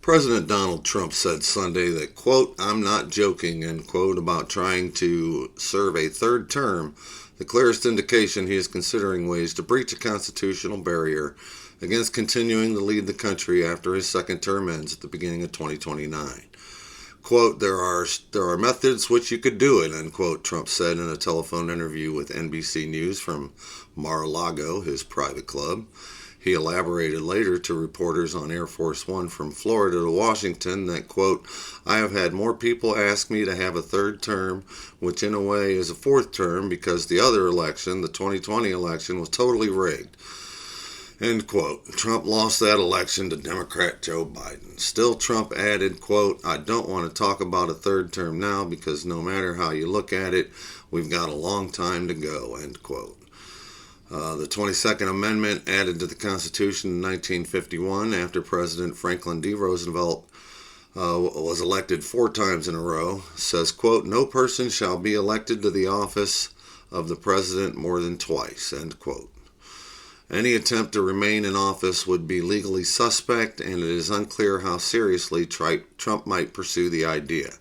President Donald Trump said Sunday that, quote, "I'm not joking," end quote, about trying to serve a third term, the clearest indication he is considering ways to breach a constitutional barrier against continuing to lead the country after his second term ends at the beginning of 2029. Quote, there are methods which you could do it," end quote, Trump said in a telephone interview with NBC News from Mar-a-Lago, his private club. He elaborated later to reporters on Air Force One from Florida to Washington that, quote, "I have had more people ask me to have a third term, which in a way is a fourth term because the other election, the 2020 election, was totally rigged." End quote. Trump lost that election to Democrat Joe Biden. Still, Trump added, quote, "I don't want to talk about a third term now because no matter how you look at it, we've got a long time to go," end quote. The 22nd Amendment, added to the Constitution in 1951 after President Franklin D. Roosevelt was elected 4 times in a row, says, quote, "No person shall be elected to the office of the president more than twice," end quote. Any attempt to remain in office would be legally suspect, and it is unclear how seriously Trump might pursue the idea.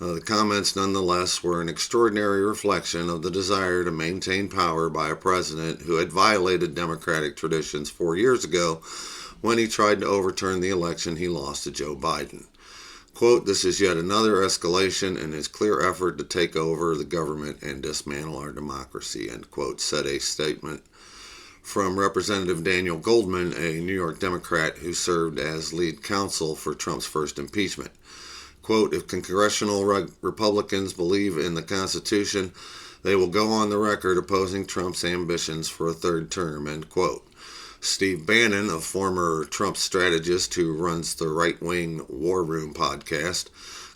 The comments, nonetheless, were an extraordinary reflection of the desire to maintain power by a president who had violated Democratic traditions 4 years ago when he tried to overturn the election he lost to Joe Biden. Quote, "This is yet another escalation in his clear effort to take over the government and dismantle our democracy," end quote, said a statement from Representative Daniel Goldman, a New York Democrat who served as lead counsel for Trump's first impeachment. Quote, "If congressional Republicans believe in the Constitution, they will go on the record opposing Trump's ambitions for a third term," end quote. Steve Bannon, a former Trump strategist who runs the right-wing War Room podcast,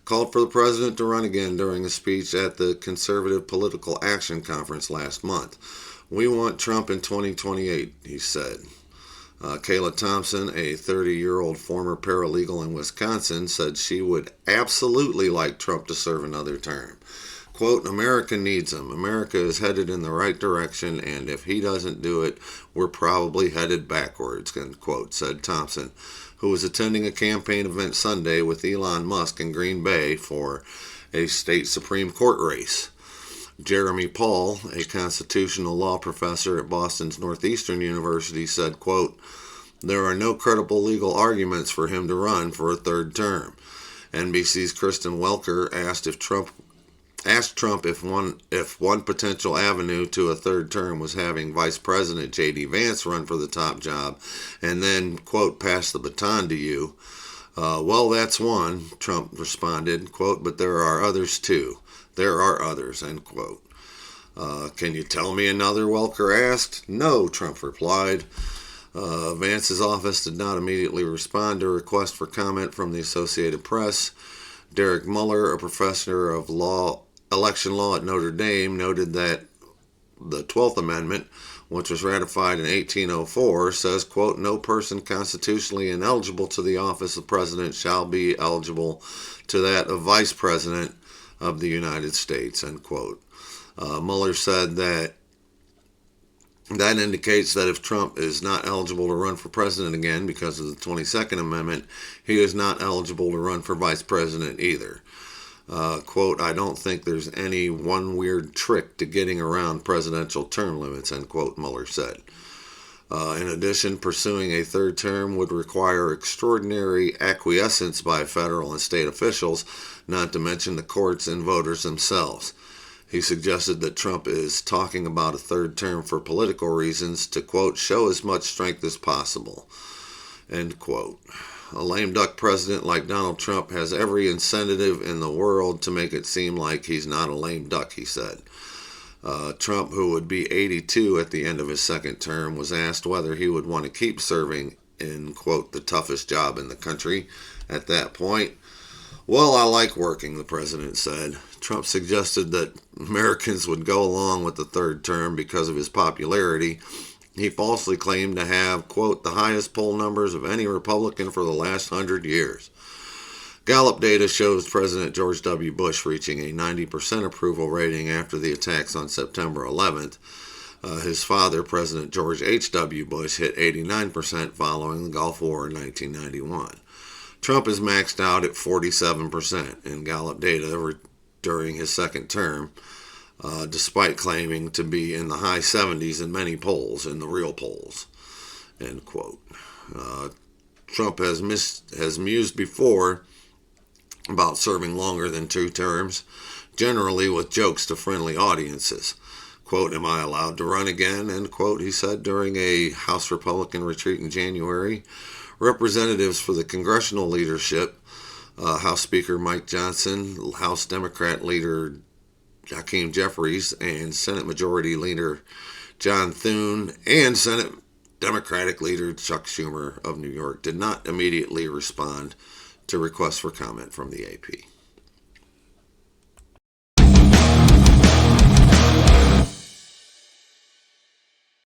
called for the president to run again during a speech at the Conservative Political Action Conference last month. "We want Trump in 2028, he said. Kayla Thompson, a 30-year-old former paralegal in Wisconsin, said she would absolutely like Trump to serve another term. Quote, "America needs him. America is headed in the right direction, and if he doesn't do it, we're probably headed backwards," end quote, said Thompson, who was attending a campaign event Sunday with Elon Musk in Green Bay for a state Supreme Court race. Jeremy Paul, a constitutional law professor at Boston's Northeastern University, said, quote, "There are no credible legal arguments for him to run for a third term." NBC's Kristen Welker asked Trump if one potential avenue to a third term was having Vice President J.D. Vance run for the top job and then, quote, "pass the baton to you." "Well, that's one," Trump responded, quote, "but there are others too. There are others," end quote. "Can you tell me another?" Welker asked. "No," Trump replied. Vance's office did not immediately respond to a request for comment from the Associated Press. Derek Muller, a professor of election law at Notre Dame, noted that the 12th Amendment, which was ratified in 1804, says, quote, "No person constitutionally ineligible to the office of president shall be eligible to that of vice president of the United States," end quote. Mueller said that indicates that if Trump is not eligible to run for president again because of the 22nd Amendment, he is not eligible to run for vice president either. Quote, "I don't think there's any one weird trick to getting around presidential term limits," end quote, Mueller said. In addition, pursuing a third term would require extraordinary acquiescence by federal and state officials, not to mention the courts and voters themselves. He suggested that Trump is talking about a third term for political reasons to, quote, "show as much strength as possible," end quote. A lame duck president like Donald Trump has every incentive in the world to make it seem like he's not a lame duck, he said. Trump, who would be 82 at the end of his second term, was asked whether he would want to keep serving in, quote, "the toughest job in the country" at that point. "Well, I like working," the president said. Trump suggested that Americans would go along with the third term because of his popularity. He falsely claimed to have, quote, "the highest poll numbers of any Republican for the last 100 years. Gallup data shows President George W. Bush reaching a 90% approval rating after the attacks on September 11th. His father, President George H.W. Bush, hit 89% following the Gulf War in 1991. Trump is maxed out at 47% in Gallup data during his second term, despite claiming to be in the high 70s in many polls, in the real polls, end quote. Trump has mused before about serving longer than 2 terms, generally with jokes to friendly audiences. Quote, am I allowed to run again? End quote, he said during a House Republican retreat in January. Representatives for the congressional leadership, House Speaker Mike Johnson, House Democrat leader Hakeem Jeffries, and Senate Majority Leader John Thune, and Senate Democratic leader Chuck Schumer of New York did not immediately respond to requests for comment from the AP.